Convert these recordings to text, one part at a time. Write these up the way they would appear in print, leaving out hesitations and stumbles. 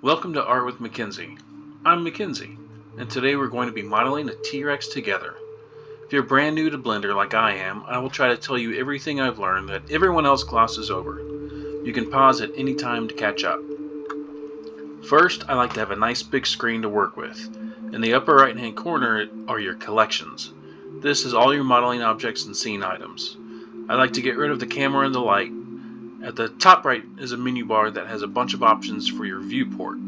Welcome to Art with Mackenzie. I'm Mackenzie, and today we're going to be modeling a T-Rex together. If you're brand new to Blender like I am, I will try to tell you everything I've learned that everyone else glosses over. You can pause at any time to catch up. First, I like to have a nice big screen to work with. In the upper right hand corner are your collections. This is all your modeling objects and scene items. I like to get rid of the camera and the light. At the top right is a menu bar that has a bunch of options for your viewport.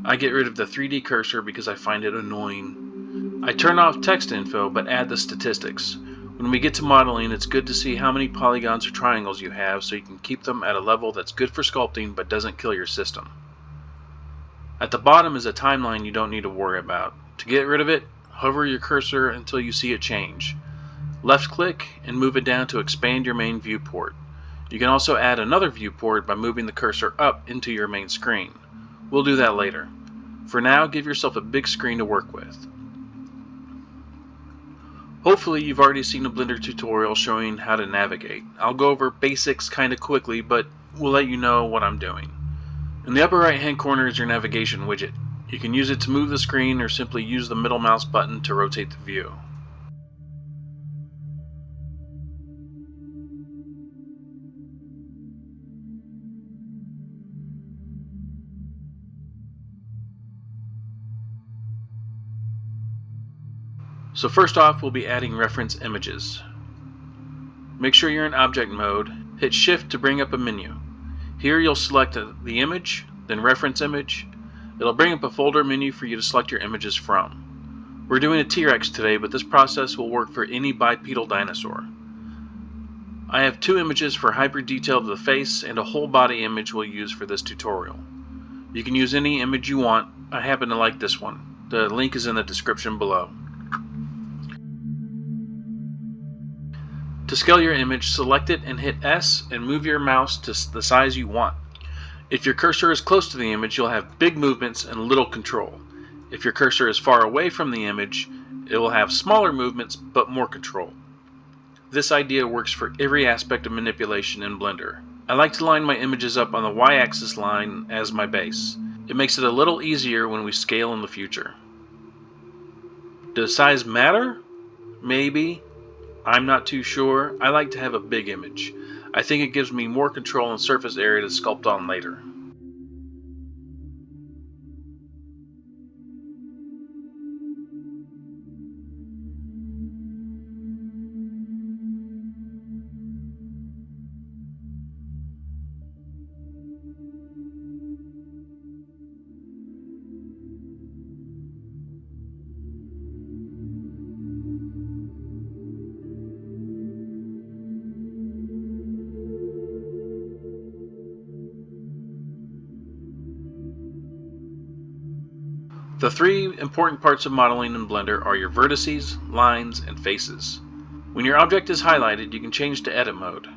I get rid of the 3D cursor because I find it annoying. I turn off text info but add the statistics. When we get to modeling, it's good to see how many polygons or triangles you have so you can keep them at a level that's good for sculpting but doesn't kill your system. At the bottom is a timeline you don't need to worry about. To get rid of it, hover your cursor until you see it change. Left click and move it down to expand your main viewport. You can also add another viewport by moving the cursor up into your main screen. We'll do that later. For now, give yourself a big screen to work with. Hopefully you've already seen a Blender tutorial showing how to navigate. I'll go over basics kinda quickly, but we'll let you know what I'm doing. In the upper right hand corner is your navigation widget. You can use it to move the screen or simply use the middle mouse button to rotate the view. So first off, we'll be adding reference images. Make sure you're in object mode. Hit Shift to bring up a menu. Here you'll select the image, then reference image. It'll bring up a folder menu for you to select your images from. We're doing a T-Rex today, but this process will work for any bipedal dinosaur. I have two images for hyper detail of the face and a whole body image we'll use for this tutorial. You can use any image you want. I happen to like this one. The link is in the description below. To scale your image, select it and hit S and move your mouse to the size you want. If your cursor is close to the image, you'll have big movements and little control. If your cursor is far away from the image, it will have smaller movements but more control. This idea works for every aspect of manipulation in Blender. I like to line my images up on the Y-axis line as my base. It makes it a little easier when we scale in the future. Does size matter? Maybe. I'm not too sure. I like to have a big image. I think it gives me more control and surface area to sculpt on later. The three important parts of modeling in Blender are your vertices, lines, and faces. When your object is highlighted, you can change to edit mode.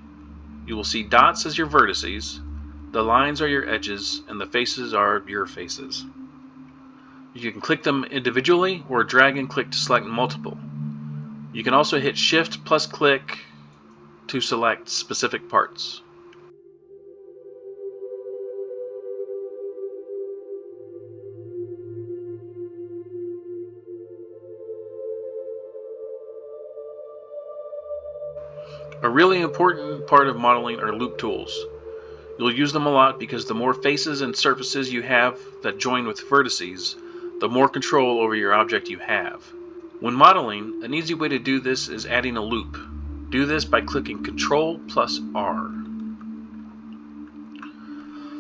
You will see dots as your vertices, the lines are your edges, and the faces are your faces. You can click them individually or drag and click to select multiple. You can also hit Shift plus click to select specific parts. A really important part of modeling are loop tools. You'll use them a lot because the more faces and surfaces you have that join with vertices, the more control over your object you have. When modeling, an easy way to do this is adding a loop. Do this by clicking Ctrl plus R.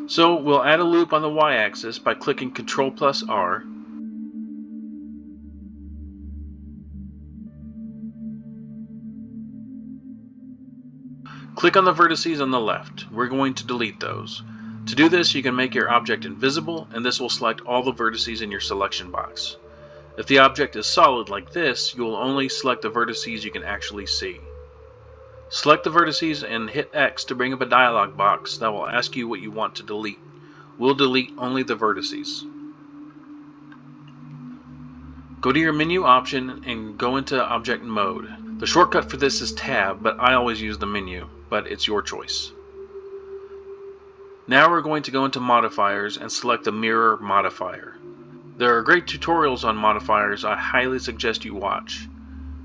So we'll add a loop on the Y-axis by clicking Ctrl plus R. Click on the vertices on the left. We're going to delete those. To do this, you can make your object invisible, and this will select all the vertices in your selection box. If the object is solid like this, you will only select the vertices you can actually see. Select the vertices and hit X to bring up a dialog box that will ask you what you want to delete. We'll delete only the vertices. Go to your menu option and go into object mode. The shortcut for this is Tab, but I always use the menu, but it's your choice. Now we're going to go into modifiers and select the mirror modifier. There are great tutorials on modifiers I highly suggest you watch.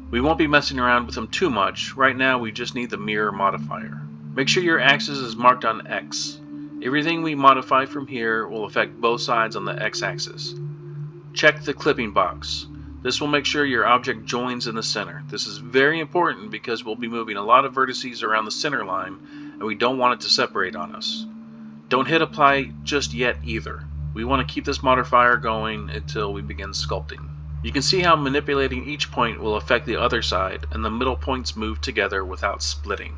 We won't be messing around with them too much. Right now we just need the mirror modifier. Make sure your axis is marked on X. Everything we modify from here will affect both sides on the X-axis. Check the clipping box. This will make sure your object joins in the center. This is very important because we'll be moving a lot of vertices around the center line and we don't want it to separate on us. Don't hit apply just yet either. We want to keep this modifier going until we begin sculpting. You can see how manipulating each point will affect the other side, and the middle points move together without splitting.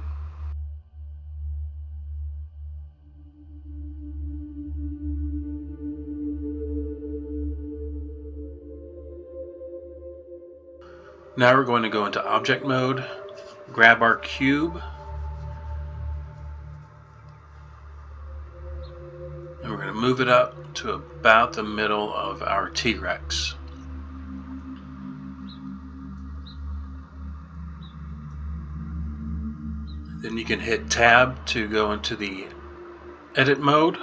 Now we're going to go into object mode, grab our cube, and we're going to move it up to about the middle of our T-Rex. Then you can hit tab to go into the edit mode,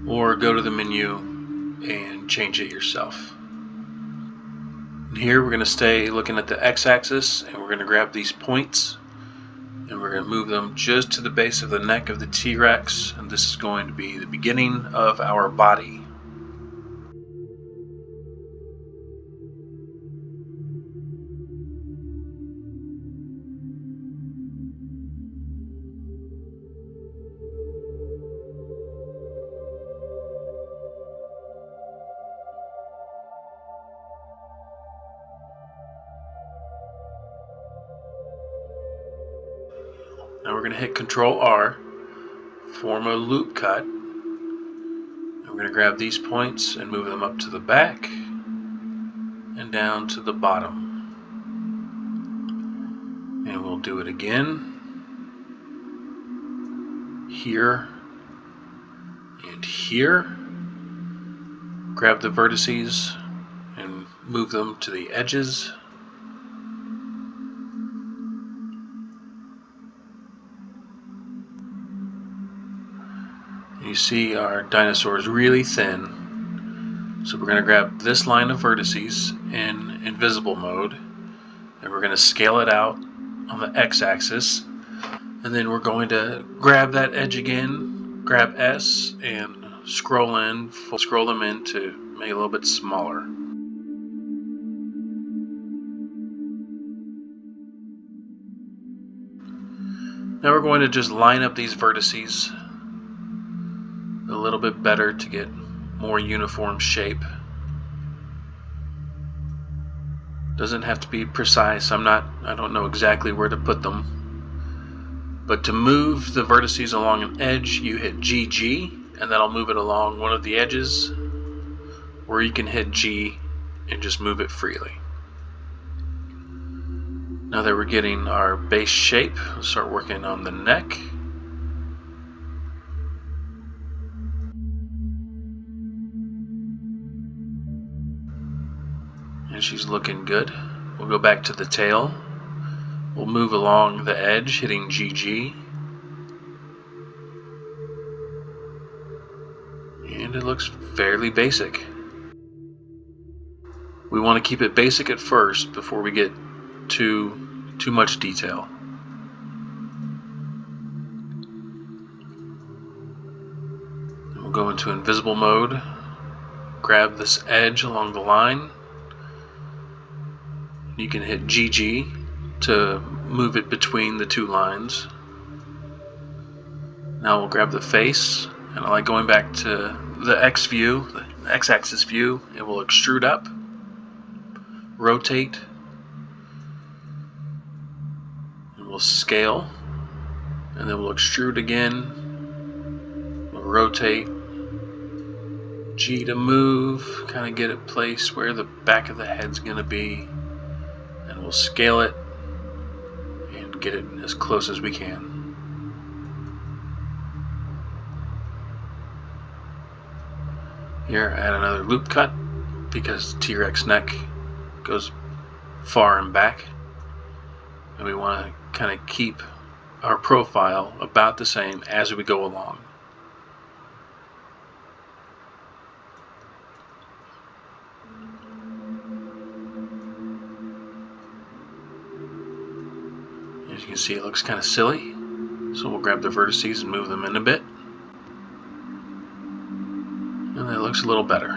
or go to the menu and change it yourself. And here we're going to stay looking at the X-axis, and we're going to grab these points and we're going to move them just to the base of the neck of the T-Rex, and this is going to be the beginning of our body. Now we're going to hit Control R, form a loop cut, and we're going to grab these points and move them up to the back and down to the bottom. And we'll do it again, here and here. Grab the vertices and move them to the edges. You see our dinosaur is really thin, so we're going to grab this line of vertices in invisible mode, and we're going to scale it out on the X-axis, and then we're going to grab that edge again, grab S, and scroll them in to make it a little bit smaller. Now we're going to just line up these vertices a little bit better to get more uniform shape. Doesn't have to be precise. I don't know exactly where to put them. But to move the vertices along an edge, you hit GG, and that'll move it along one of the edges, or you can hit G and just move it freely. Now that we're getting our base shape, we'll start working on the neck. And she's looking good. We'll go back to the tail. We'll move along the edge, hitting GG. And it looks fairly basic. We want to keep it basic at first before we get too much detail. And we'll go into invisible mode. Grab this edge along the line. You can hit GG to move it between the two lines. Now we'll grab the face, and I like going back to the X view, the X-axis view. It will extrude up, rotate, and we'll scale, and then we'll extrude again, we'll rotate, G to move, kind of get it placed where the back of the head's going to be. And we'll scale it and get it as close as we can. Here, add another loop cut because T-Rex neck goes far and back, and we want to kind of keep our profile about the same as we go along. As you can see, it looks kind of silly, so we'll grab the vertices and move them in a bit, and that looks a little better.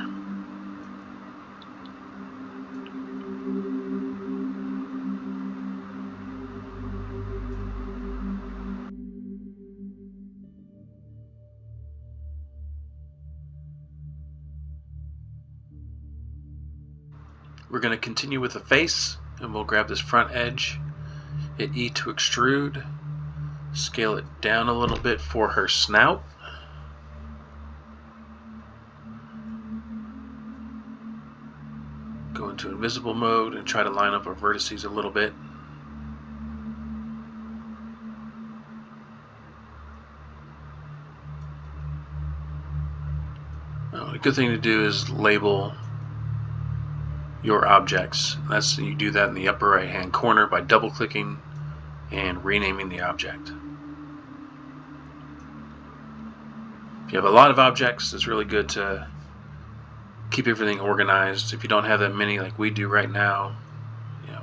We're going to continue with the face, and we'll grab this front edge, hit E to extrude, scale it down a little bit for her snout. Go into invisible mode and try to line up our vertices a little bit. Now, a good thing to do is label your objects. You do that in the upper right hand corner by double clicking and renaming the object. If you have a lot of objects, it's really good to keep everything organized. If you don't have that many like we do right now,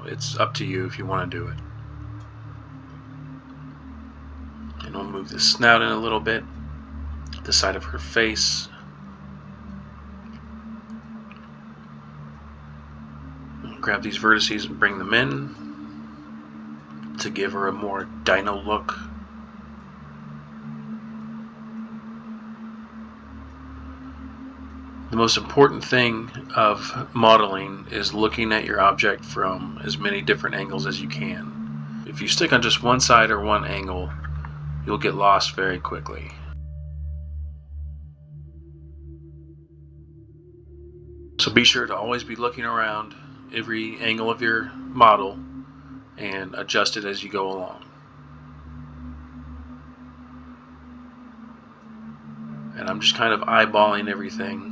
it's up to you if you want to do it. And we'll move the snout in a little bit, the side of her face. Grab these vertices and bring them in to give her a more dino look. The most important thing of modeling is looking at your object from as many different angles as you can. If you stick on just one side or one angle, you'll get lost very quickly. So be sure to always be looking around every angle of your model and adjust it as you go along. And I'm just kind of eyeballing everything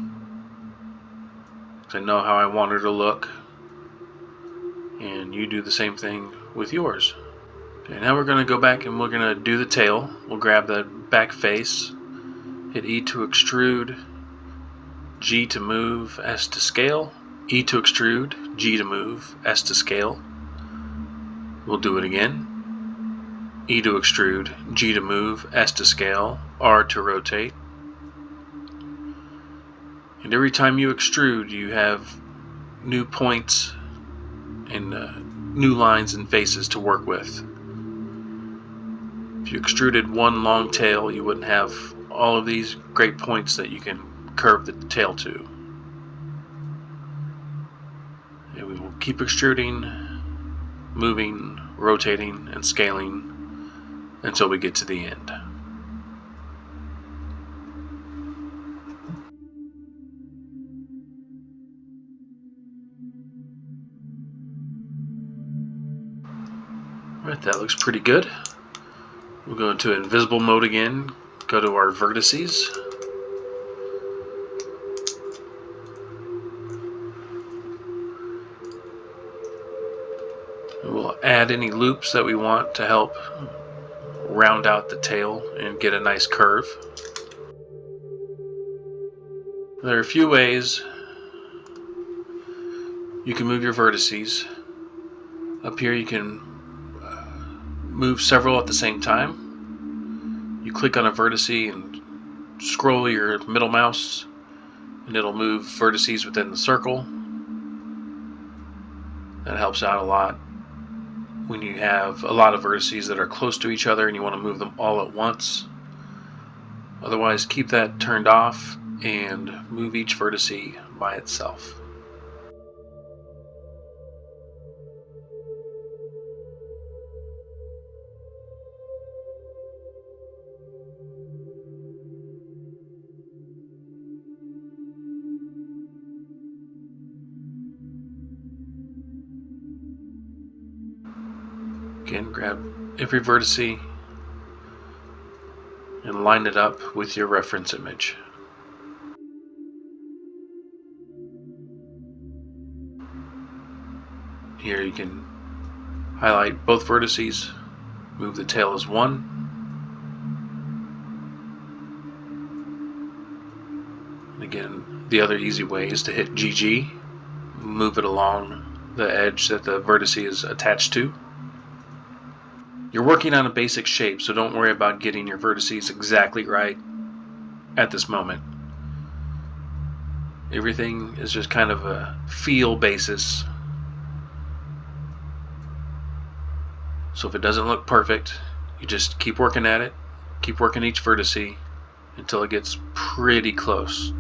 because I know how I want her to look, and you do the same thing with yours. Okay, now we're going to go back and we're going to do the tail. We'll grab the back face, hit E to extrude, G to move, S to scale, E to extrude, G to move, S to scale. We'll do it again. E to extrude, G to move, S to scale, R to rotate. And every time you extrude, you have new points and new lines and faces to work with. If you extruded one long tail, you wouldn't have all of these great points that you can curve the tail to. And we will keep extruding, moving, rotating, and scaling until we get to the end. Alright, that looks pretty good. We'll go into invisible mode again, go to our vertices. We'll add any loops that we want to help round out the tail and get a nice curve. There are a few ways you can move your vertices. Up here you can move several at the same time. You click on a vertice and scroll your middle mouse and it'll move vertices within the circle. That helps out a lot when you have a lot of vertices that are close to each other and you want to move them all at once. Otherwise, keep that turned off and move each vertice by itself. Again, grab every vertice and line it up with your reference image. Here you can highlight both vertices, move the tail as one. And again, the other easy way is to hit GG, move it along the edge that the vertice is attached to. You're working on a basic shape, so don't worry about getting your vertices exactly right at this moment. Everything is just kind of a feel basis. So if it doesn't look perfect, you just keep working at it, keep working each vertice until it gets pretty close.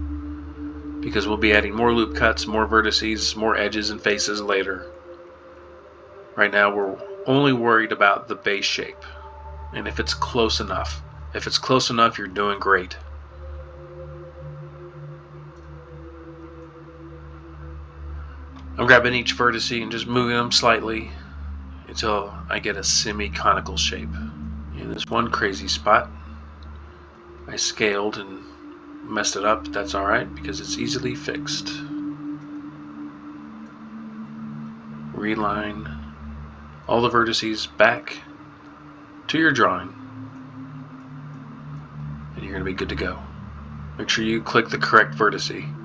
Because we'll be adding more loop cuts, more vertices, more edges and faces later. Right now we're only worried about the base shape and if it's close enough. If it's close enough, you're doing great. I'm grabbing each vertice and just moving them slightly until I get a semi-conical shape. In this one crazy spot, I scaled and messed it up. That's alright because it's easily fixed. Reline all the vertices back to your drawing and you're going to be good to go. Make sure you click the correct vertice.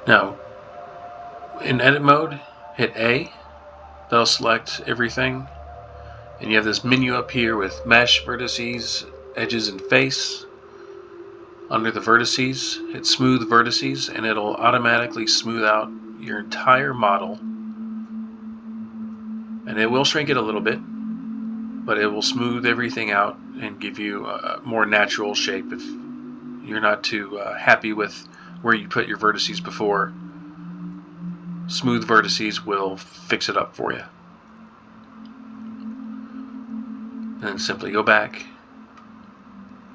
Now, in edit mode, hit A. That'll select everything. And you have this menu up here with mesh, vertices, edges, and face. Under the vertices, hit smooth vertices, and it'll automatically smooth out your entire model. And it will shrink it a little bit, but it will smooth everything out and give you a more natural shape if you're not too happy with where you put your vertices before. Smooth vertices will fix it up for you. And then simply go back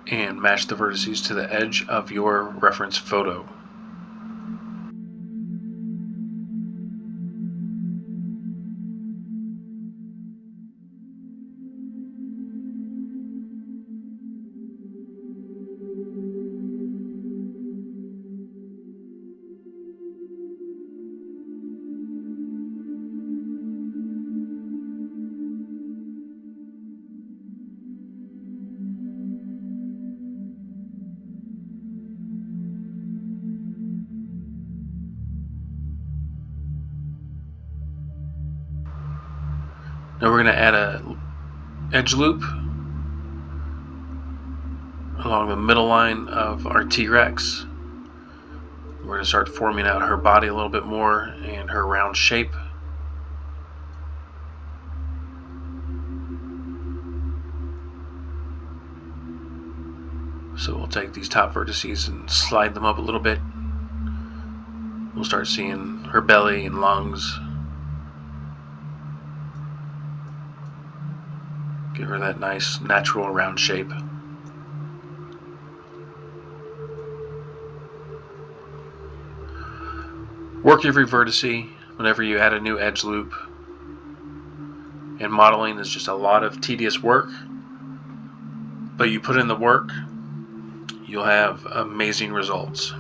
and match the vertices to the edge of your reference photo. Now we're going to add a edge loop along the middle line of our T-Rex. We're going to start forming out her body a little bit more and her round shape. So we'll take these top vertices and slide them up a little bit. We'll start seeing her belly and lungs. Give her that nice natural round shape. Work every vertice whenever you add a new edge loop. And modeling is just a lot of tedious work, but you put in the work, you'll have amazing results.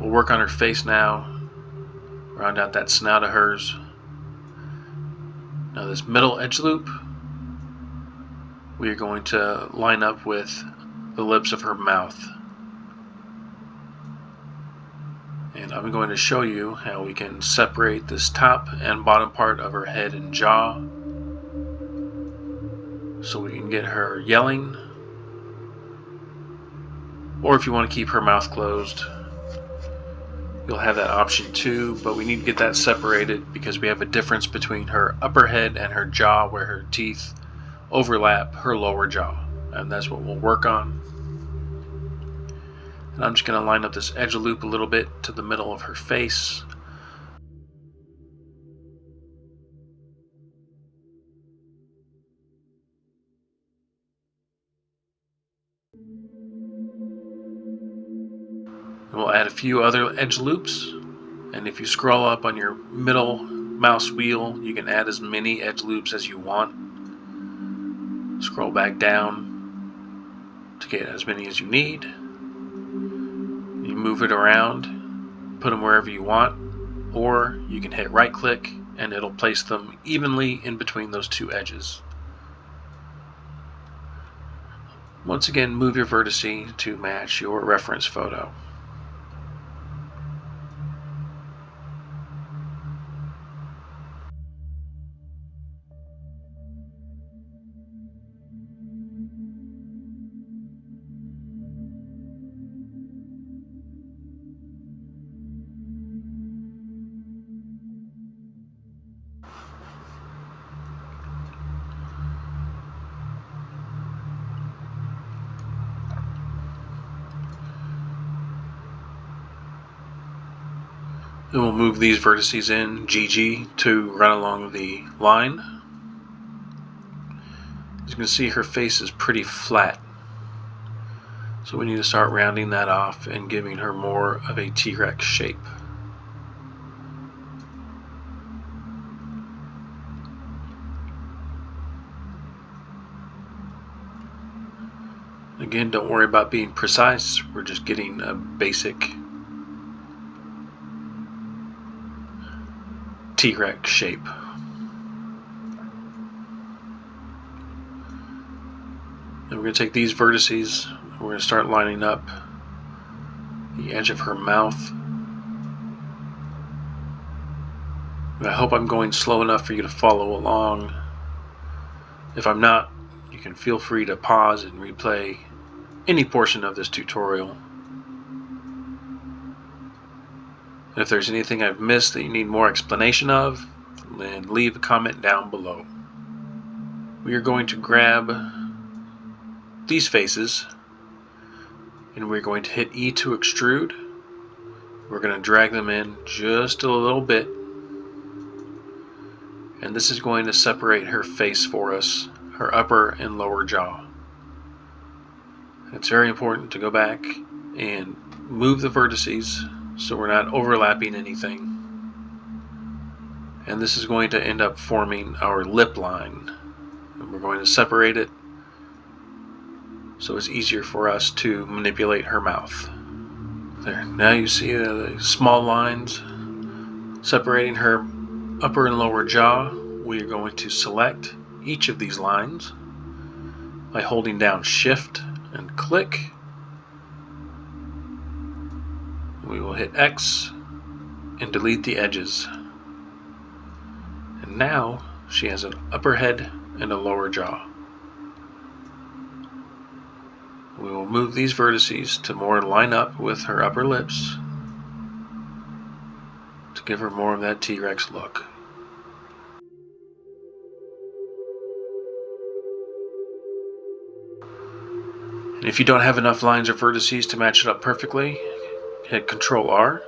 We'll work on her face now, round out that snout of hers. Now this middle edge loop, we are going to line up with the lips of her mouth. And I'm going to show you how we can separate this top and bottom part of her head and jaw so we can get her yelling, or if you want to keep her mouth closed, you'll have that option too, but we need to get that separated because we have a difference between her upper head and her jaw where her teeth overlap her lower jaw, and that's what we'll work on. And I'm just going to line up this edge loop a little bit to the middle of her face. And we'll add a few other edge loops, and if you scroll up on your middle mouse wheel, you can add as many edge loops as you want. Scroll back down to get as many as you need. You move it around put them wherever you want, or you can hit right click and it'll place them evenly in between those two edges. Once again, move your vertice to match your reference photo. Then we'll move these vertices in GG to run along the line. As you can see, her face is pretty flat, so we need to start rounding that off and giving her more of a T-Rex shape. Again, don't worry about being precise, we're just getting a basic T-Rex shape. And we're going to take these vertices, we're going to start lining up the edge of her mouth. And I hope I'm going slow enough for you to follow along. If I'm not, you can feel free to pause and replay any portion of this tutorial. And if there's anything I've missed that you need more explanation of, then leave a comment down below. We are going to grab these faces and we're going to hit E to extrude. We're going to drag them in just a little bit, and this is going to separate her face for us, her upper and lower jaw. It's very important to go back and move the vertices so we're not overlapping anything. And this is going to end up forming our lip line. And we're going to separate it so it's easier for us to manipulate her mouth. There, now you see the small lines separating her upper and lower jaw. We are going to select each of these lines by holding down Shift and click. We will hit X and delete the edges. And now she has an upper head and a lower jaw. We will move these vertices to more line up with her upper lips to give her more of that T-Rex look. And if you don't have enough lines or vertices to match it up perfectly, hit Control R.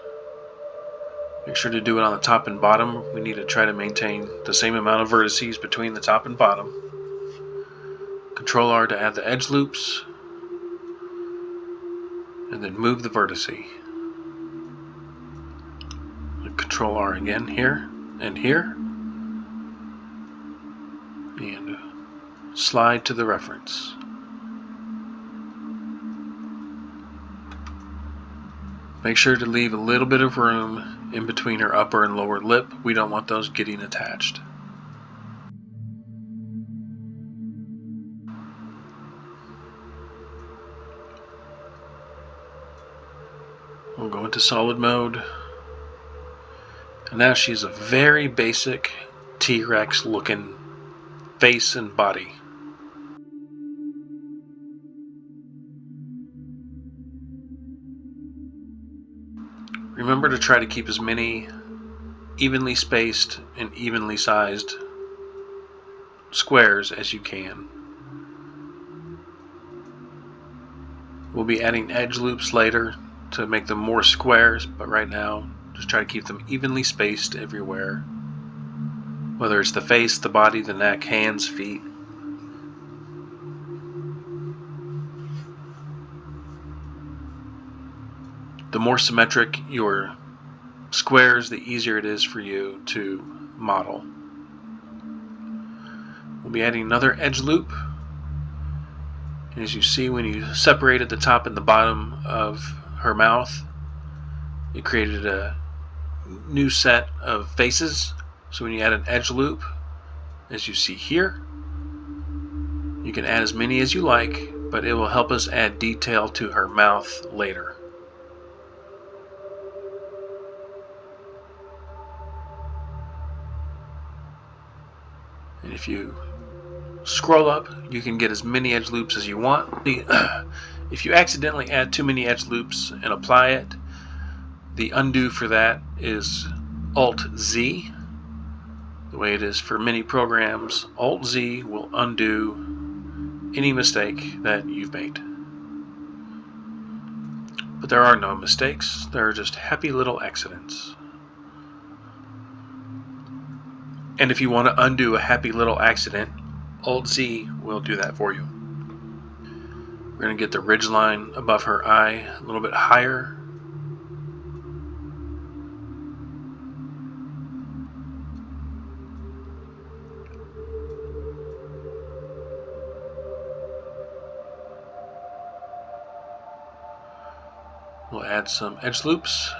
Make sure to do it on the top and bottom. We need to try to maintain the same amount of vertices between the top and bottom. Control R to add the edge loops, and then move the vertice. Control R again here and here, and slide to the reference. Make sure to leave a little bit of room in between her upper and lower lip. We don't want those getting attached. We'll go into solid mode. And now she's a very basic T-Rex looking face and body. Remember to try to keep as many evenly spaced and evenly sized squares as you can. We'll be adding edge loops later to make them more squares, but right now just try to keep them evenly spaced everywhere, whether it's the face, the body, the neck, hands, feet. The more symmetric your squares, the easier it is for you to model. We'll be adding another edge loop. As you see, when you separated the top and the bottom of her mouth, it created a new set of faces. So when you add an edge loop, as you see here, you can add as many as you like, but it will help us add detail to her mouth later. And if you scroll up, you can get as many edge loops as you want. If you accidentally add too many edge loops and apply it, the undo for that is Alt-Z. The way it is for many programs, Alt-Z will undo any mistake that you've made. But there are no mistakes, there are just happy little accidents. And if you want to undo a happy little accident, Alt-Z will do that for you. We're going to get the ridge line above her eye a little bit higher. We'll add some edge loops.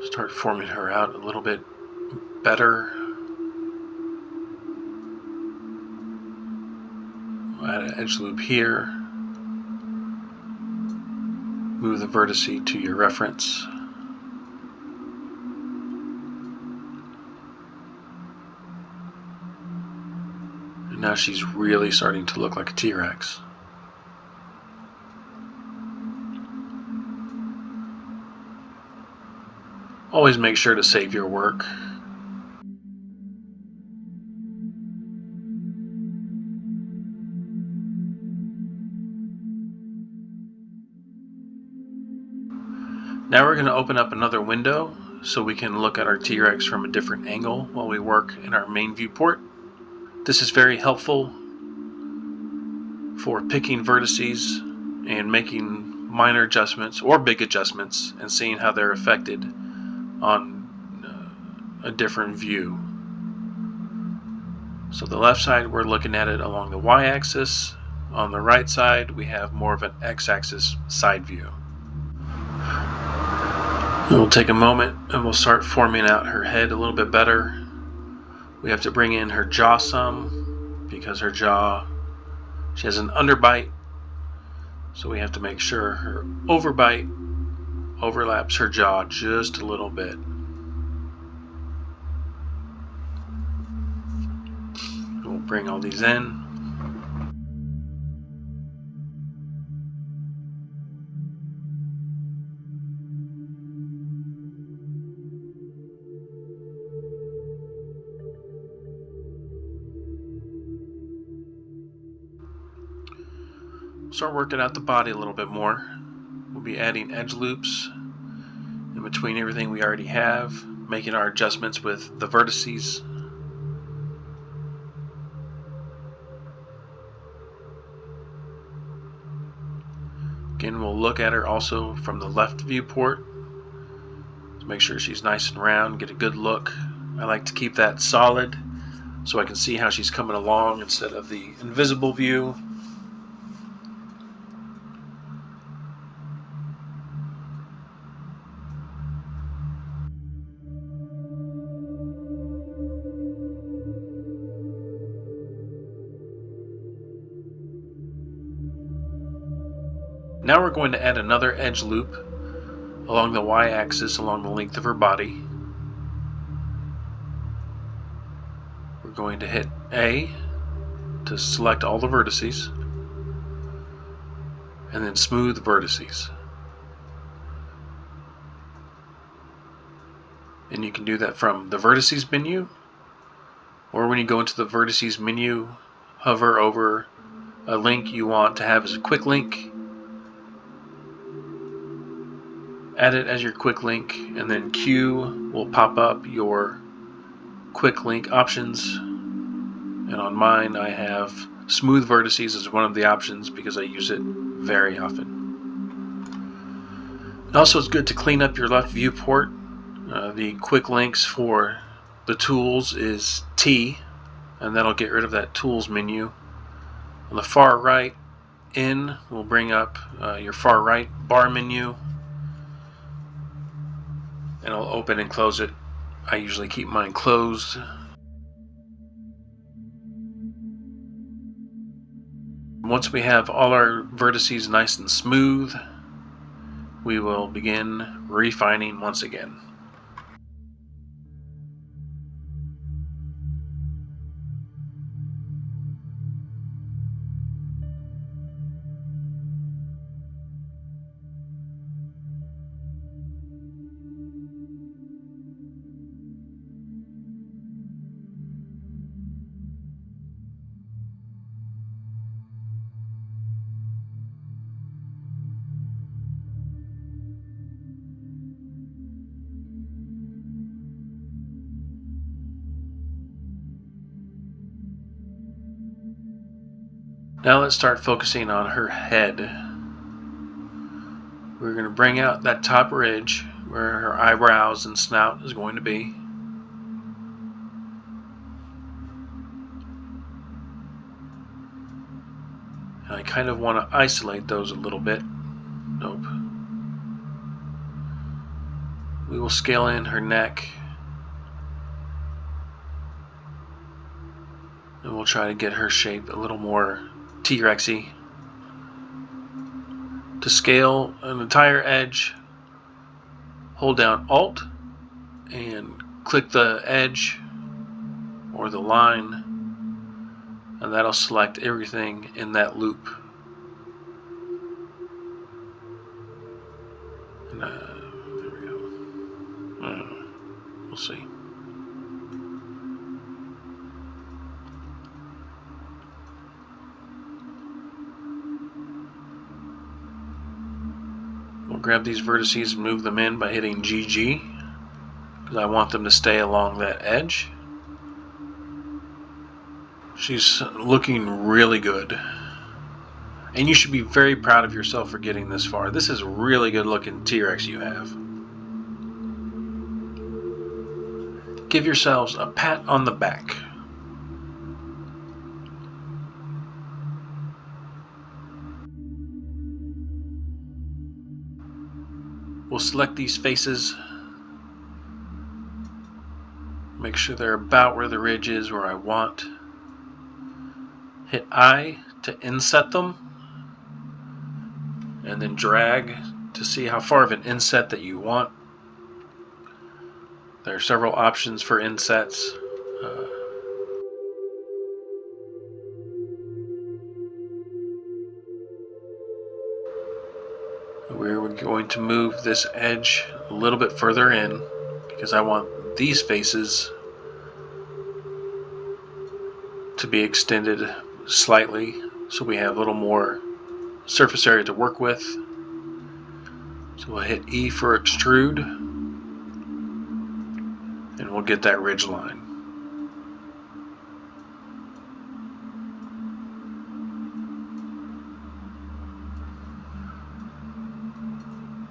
Start forming her out a little bit better. We'll add an edge loop here. Move the vertice to your reference. And now she's really starting to look like a T-Rex. Always make sure to save your work. Now we're going to open up another window so we can look at our T-Rex from a different angle while we work in our main viewport. This is very helpful for picking vertices and making minor adjustments or big adjustments and seeing how they're affected on a different view. So the left side, we're looking at it along the y-axis. On the right side, we have more of an x-axis side view. And we'll take a moment and we'll start forming out her head a little bit better. We have to bring in her jaw some because her jaw, she has an underbite, so we have to make sure her overbite overlaps her jaw just a little bit. We'll bring all these in. Start working out the body a little bit more. We'll be adding edge loops in between everything we already have, making our adjustments with the vertices. Again, we'll look at her also from the left viewport to make sure she's nice and round, get a good look. I like to keep that solid so I can see how she's coming along instead of the invisible view. Now we're going to add another edge loop along the y-axis along the length of her body. We're going to hit A to select all the vertices and then smooth vertices. And you can do that from the vertices menu, or when you go into the vertices menu, hover over a link you want to have as a quick link, add it as your quick link, and then Q will pop up your quick link options. And on mine I have smooth vertices as one of the options because I use it very often. And also, it's good to clean up your left viewport. The quick links for the tools is T, and that'll get rid of that tools menu. On the far right, in will bring up your far right bar menu, and I'll open and close it. I usually keep mine closed. Once we have all our vertices nice and smooth, we will begin refining once again. Now let's start focusing on her head. We're going to bring out that top ridge where her eyebrows and snout is going to be. And I kind of want to isolate those a little bit. Nope. We will scale in her neck. And we'll try to get her shape a little more T-Rexy. To scale an entire edge, hold down Alt and click the edge or the line, and that'll select everything in that loop. And, there we go. We'll see. We'll grab these vertices and move them in by hitting GG, because I want them to stay along that edge. She's looking really good. And you should be very proud of yourself for getting this far. This is a really good looking T-Rex you have. Give yourselves a pat on the back. We'll select these faces. Make sure they're about where the ridge is, where I want. Hit I to inset them, and then drag to see how far of an inset that you want. There are several options for insets. We're going to move this edge a little bit further in because I want these faces to be extended slightly so we have a little more surface area to work with. So we'll hit E for extrude, and we'll get that ridge line.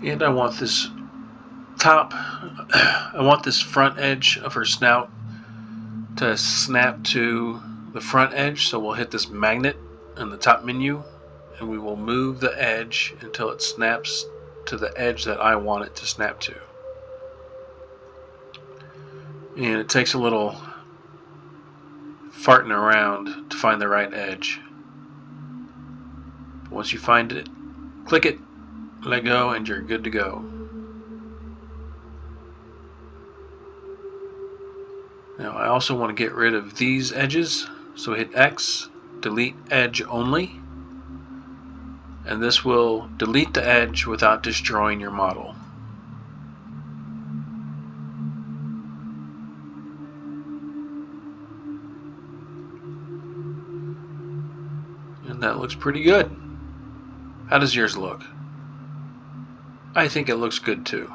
And I want this front edge of her snout to snap to the front edge, so we'll hit this magnet in the top menu, and we will move the edge until it snaps to the edge that I want it to snap to. And it takes a little farting around to find the right edge. Once you find it, click it, let go, and you're good to go. Now I also want to get rid of these edges, so hit X, delete edge only, and this will delete the edge without destroying your model. And that looks pretty good. How does yours look? I think it looks good too.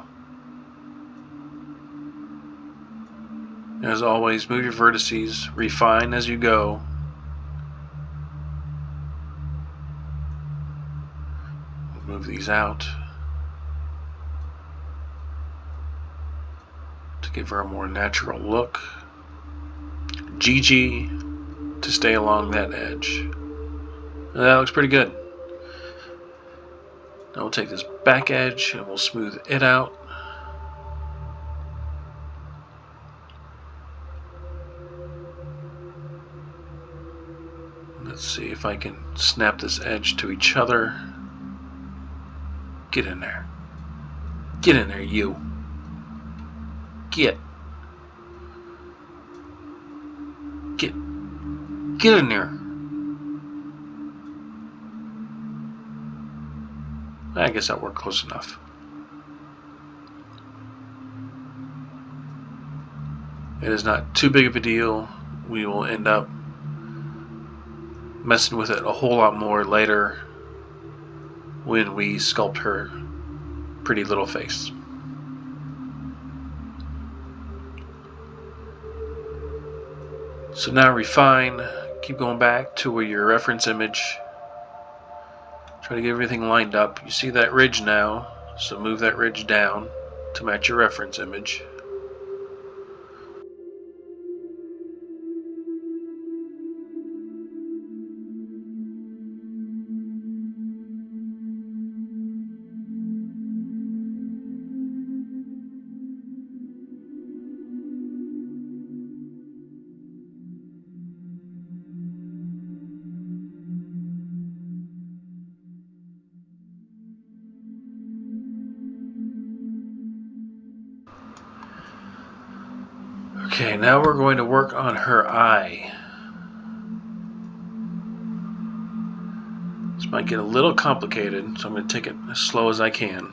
As always, move your vertices, refine as you go. Move these out to give her a more natural look. GG to stay along that edge. That looks pretty good. Now we'll take this back edge and we'll smooth it out. Let's see if I can snap this edge to each other. Get in there. Get in there, you. Get in there. I guess that worked close enough. It is not too big of a deal. We will end up messing with it a whole lot more later when we sculpt her pretty little face. So now refine, keep going back to where your reference image. Try to get everything lined up. You see that ridge now, so move that ridge down to match your reference image. Okay, now we're going to work on her eye. This might get a little complicated, so I'm going to take it as slow as I can.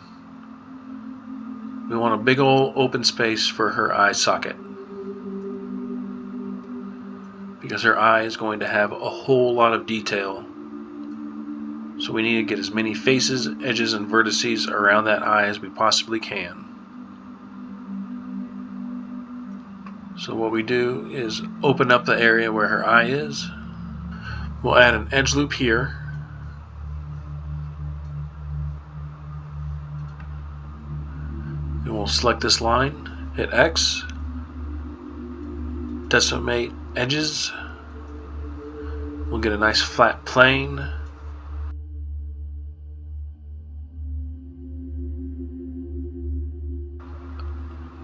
We want a big old open space for her eye socket, because her eye is going to have a whole lot of detail. So we need to get as many faces, edges, and vertices around that eye as we possibly can. So what we do is open up the area where her eye is. We'll add an edge loop here. And we'll select this line, hit X, decimate edges. We'll get a nice flat plane.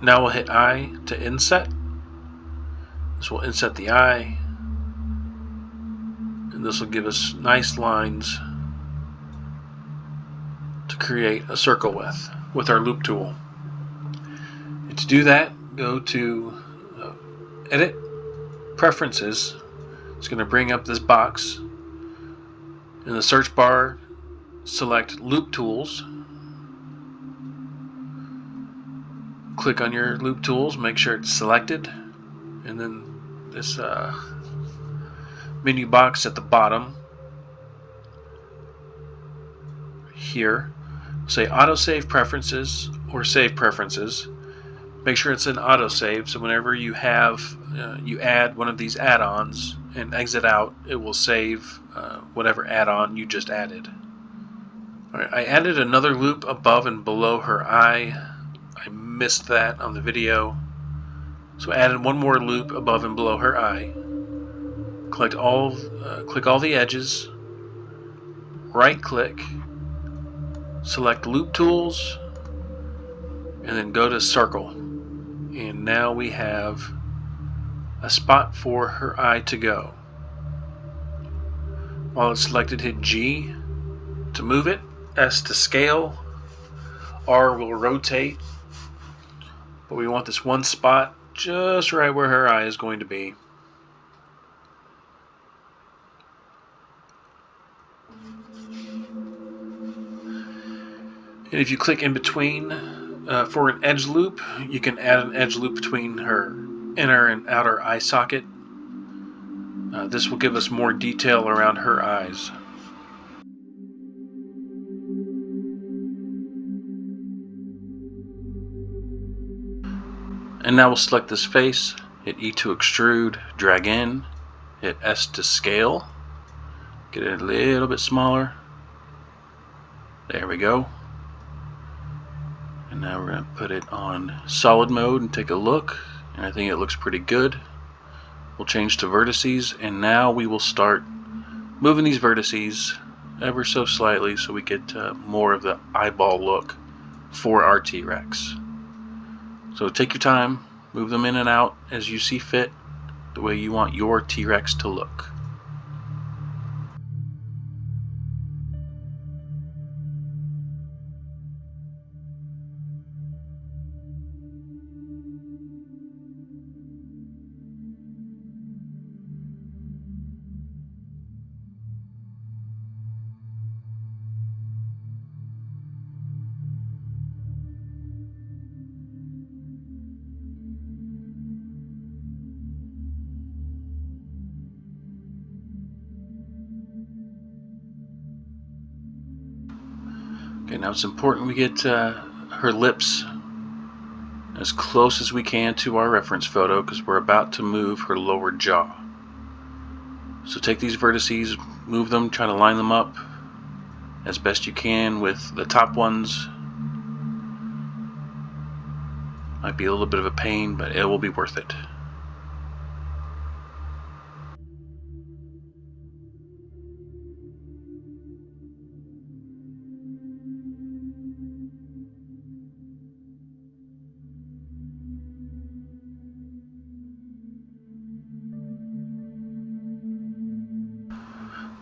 Now we'll hit I to inset. This will inset the eye, and this will give us nice lines to create a circle with our loop tool. And to do that, go to Edit, Preferences. It's going to bring up this box. In the search bar, select Loop Tools. Click on your loop tools, make sure it's selected, and then this menu box at the bottom here, say autosave preferences or save preferences. Make sure it's in autosave, so whenever you have you add one of these add-ons and exit out, it will save whatever add-on you just added. Alright, I added another loop above and below her eye. I missed that on the video, so I added one more loop above and below her eye. Click all the edges, right click, select Loop Tools, and then go to Circle. And now we have a spot for her eye to go. While it's selected, hit G to move it, S to scale, R will rotate. But we want this one spot just right where her eye is going to be. And if you click in between for an edge loop, you can add an edge loop between her inner and outer eye socket. This will give us more detail around her eyes. And now we'll select this face, hit E to extrude, drag in, hit S to scale, get it a little bit smaller. There we go. And now we're going to put it on solid mode and take a look, and I think it looks pretty good. We'll change to vertices, and now we will start moving these vertices ever so slightly so we get more of the eyeball look for our T-Rex. So take your time, move them in and out as you see fit, the way you want your T-Rex to look. Okay, now it's important we get her lips as close as we can to our reference photo because we're about to move her lower jaw. So take these vertices, move them, try to line them up as best you can with the top ones. Might be a little bit of a pain, but it will be worth it.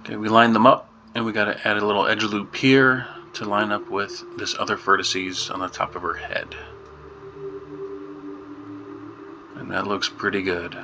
Okay, we lined them up, and we got to add a little edge loop here to line up with this other vertices on the top of her head. And that looks pretty good.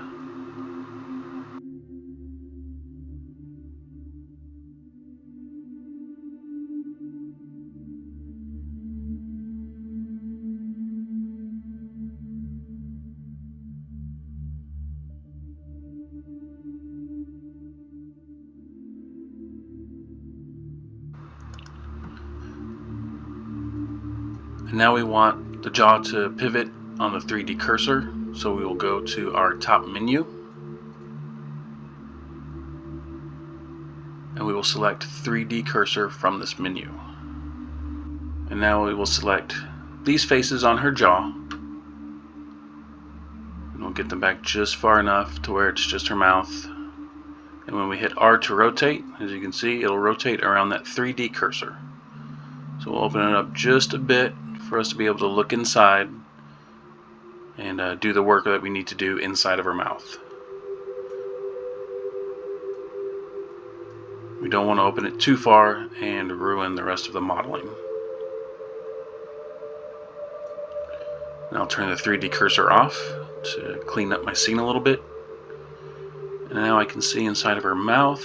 And now we want the jaw to pivot on the 3D cursor, so we will go to our top menu and we will select 3D cursor from this menu. And now we will select these faces on her jaw, and we'll get them back just far enough to where it's just her mouth. And when we hit R to rotate, as you can see, it'll rotate around that 3D cursor. So we'll open it up just a bit for us to be able to look inside and do the work that we need to do inside of her mouth. We don't want to open it too far and ruin the rest of the modeling. And I'll turn the 3D cursor off to clean up my scene a little bit. And now I can see inside of her mouth.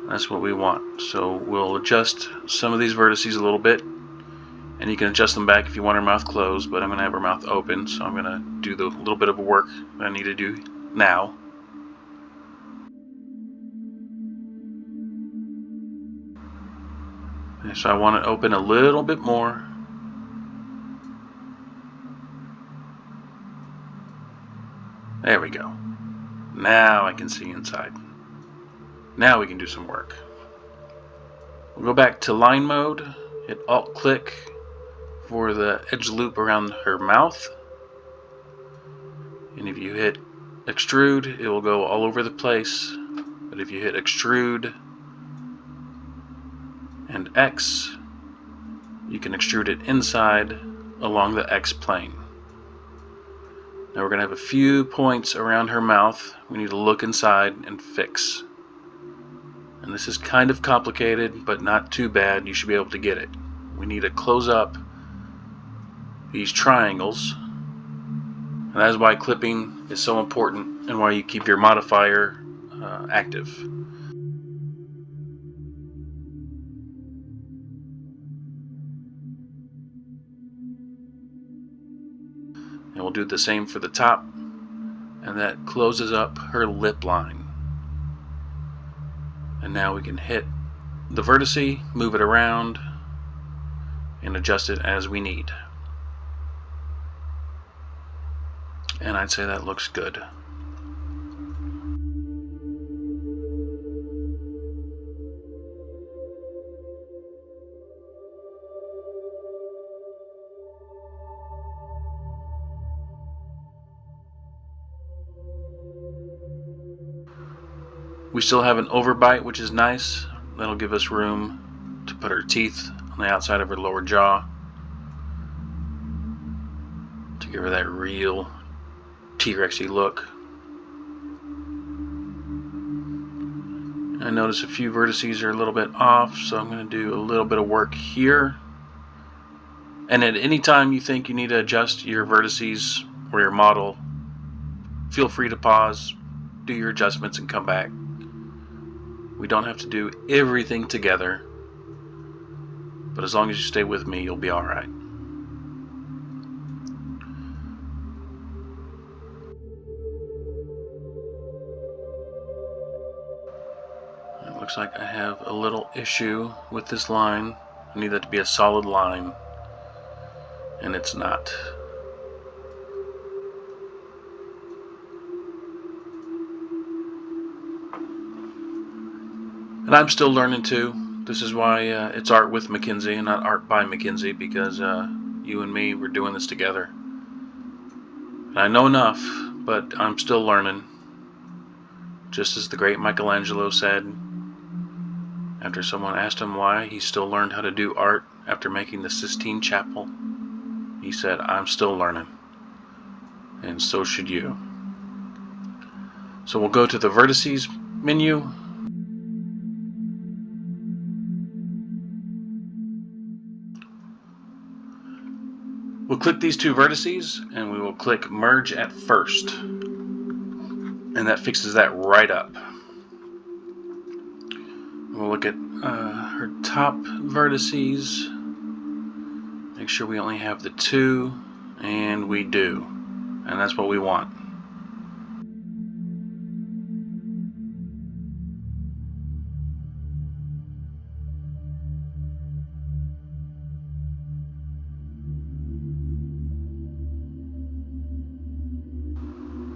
That's what we want. So we'll adjust some of these vertices a little bit, and you can adjust them back if you want her mouth closed, but I'm going to have her mouth open, so I'm going to do the little bit of work that I need to do now. And so I want it open a little bit more. There we go. Now I can see inside. Now we can do some work. We'll go back to line mode, hit Alt click for the edge loop around her mouth. And if you hit extrude, it will go all over the place. But if you hit extrude and X, you can extrude it inside along the X plane. Now we're going to have a few points around her mouth we need to look inside and fix. And this is kind of complicated, but not too bad. You should be able to get it. We need to close up these triangles. And that is why clipping is so important and why you keep your modifier active. And we'll do the same for the top, and that closes up her lip line. And now we can hit the vertice, move it around, and adjust it as we need. And I'd say that looks good. We still have an overbite, which is nice. That'll give us room to put her teeth on the outside of her lower jaw to give her that real T-Rexy look. I notice a few vertices are a little bit off, so I'm going to do a little bit of work here. And at any time you think you need to adjust your vertices or your model, feel free to pause, do your adjustments, and come back. We don't have to do everything together, but as long as you stay with me, you'll be alright. It looks like I have a little issue with this line. I need that to be a solid line, and it's not. And I'm still learning too. This is why it's art with Mackenzie and not art by Mackenzie, because you and me, we're doing this together. And I know enough, but I'm still learning. Just as the great Michelangelo said, after someone asked him why he still learned how to do art after making the Sistine Chapel, he said, "I'm still learning." And so should you. So we'll go to the vertices menu. We'll click these two vertices and we will click merge at first. And that fixes that right up. We'll look at her top vertices. Make sure we only have the two, and we do. And that's what we want.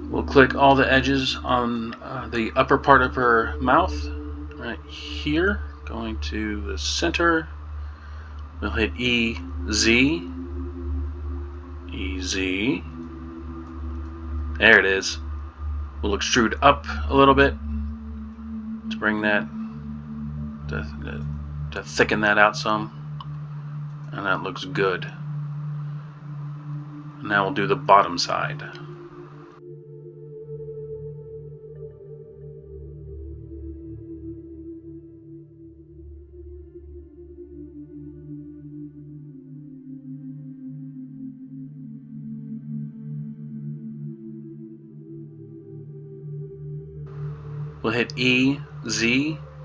We'll click all the edges on the upper part of her mouth, right here, going to the center. We'll hit EZ. EZ. There it is. We'll extrude up a little bit to bring that, to thicken that out some. And that looks good. Now we'll do the bottom side. We'll hit EZ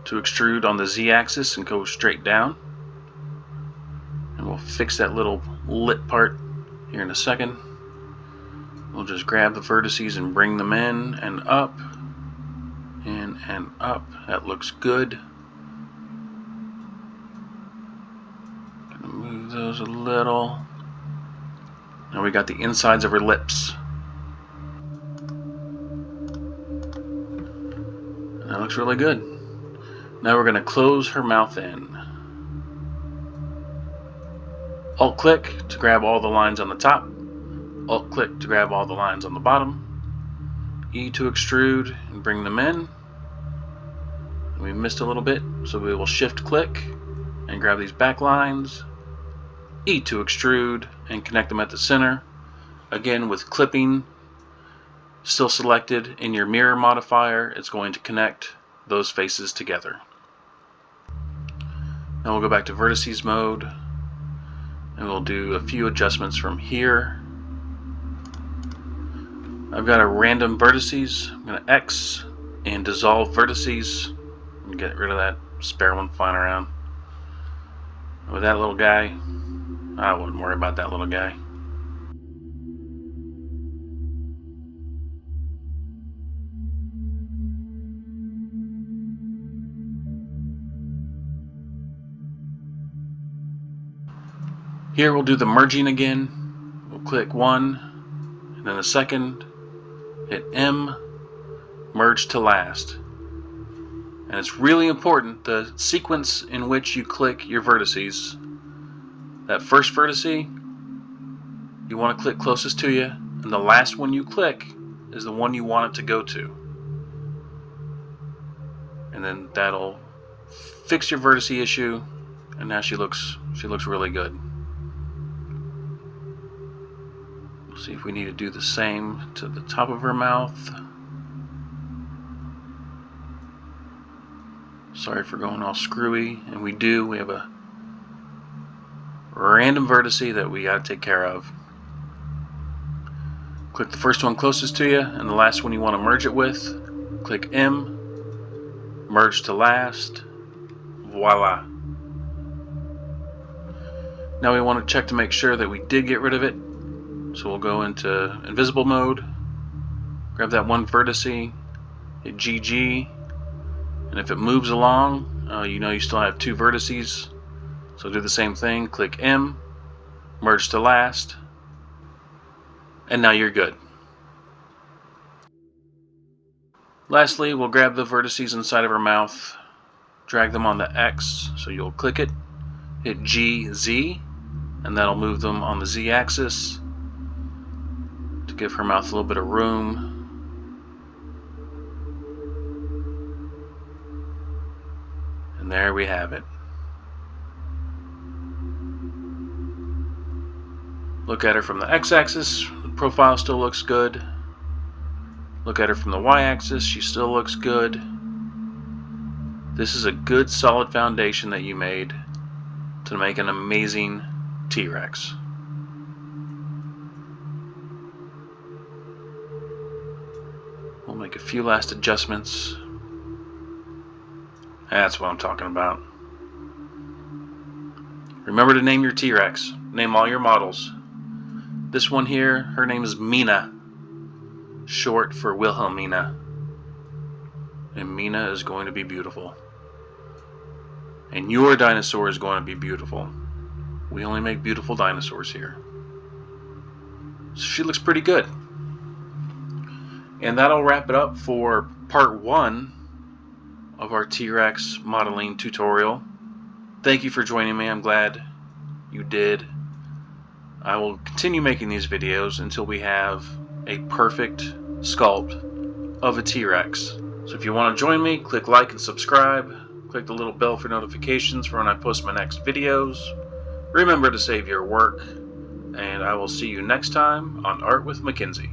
to extrude on the Z axis and go straight down. And we'll fix that little lip part here in a second. We'll just grab the vertices and bring them in and up. In and up. That looks good. Gonna move those a little. Now we got the insides of her lips. That looks really good. Now we're going to close her mouth in. Alt click to grab all the lines on the top. Alt click to grab all the lines on the bottom. E to extrude and bring them in. We missed a little bit, so we will shift click and grab these back lines. E to extrude and connect them at the center. Again, with clipping still selected in your mirror modifier, it's going to connect those faces together. Now we'll go back to vertices mode and we'll do a few adjustments from here. I've got a random vertices. I'm going to X and dissolve vertices and get rid of that spare one flying around. With that little guy, I wouldn't worry about that little guy. Here we'll do the merging again. We'll click one, and then the second, hit M, merge to last. And it's really important, the sequence in which you click your vertices. That first vertice, you want to click closest to you, and the last one you click is the one you want it to go to. And then that'll fix your vertex issue, and now she looks really good. We'll see if we need to do the same to the top of her mouth. Sorry for going all screwy, and we have a random vertex that we got to take care of. Click the first one closest to you, and the last one you want to merge it with. Click M, merge to last. Voila. Now we want to check to make sure that we did get rid of it. So we'll go into invisible mode, grab that one vertex, hit GG, and if it moves along, you know you still have two vertices. So do the same thing, click M, merge to last, and now you're good. Lastly, we'll grab the vertices inside of her mouth, drag them on the X, so you'll click it, hit GZ, and that'll move them on the Z axis to give her mouth a little bit of room. And there we have it. Look at her from the X-axis, the profile still looks good. Look at her from the Y-axis, she still looks good. This is a good solid foundation that you made to make an amazing T-Rex. We'll make a few last adjustments. That's what I'm talking about. Remember to name your T-Rex. Name all your models. This one here, her name is Mina, short for Wilhelmina. And Mina is going to be beautiful. And your dinosaur is going to be beautiful. We only make beautiful dinosaurs here. So she looks pretty good. And that'll wrap it up for part 1 of our T-Rex modeling tutorial. Thank you for joining me. I'm glad you did. I will continue making these videos until we have a perfect sculpt of a T-Rex. So if you want to join me, click like and subscribe. Click the little bell for notifications for when I post my next videos. Remember to save your work, and I will see you next time on Art with Mackenzie.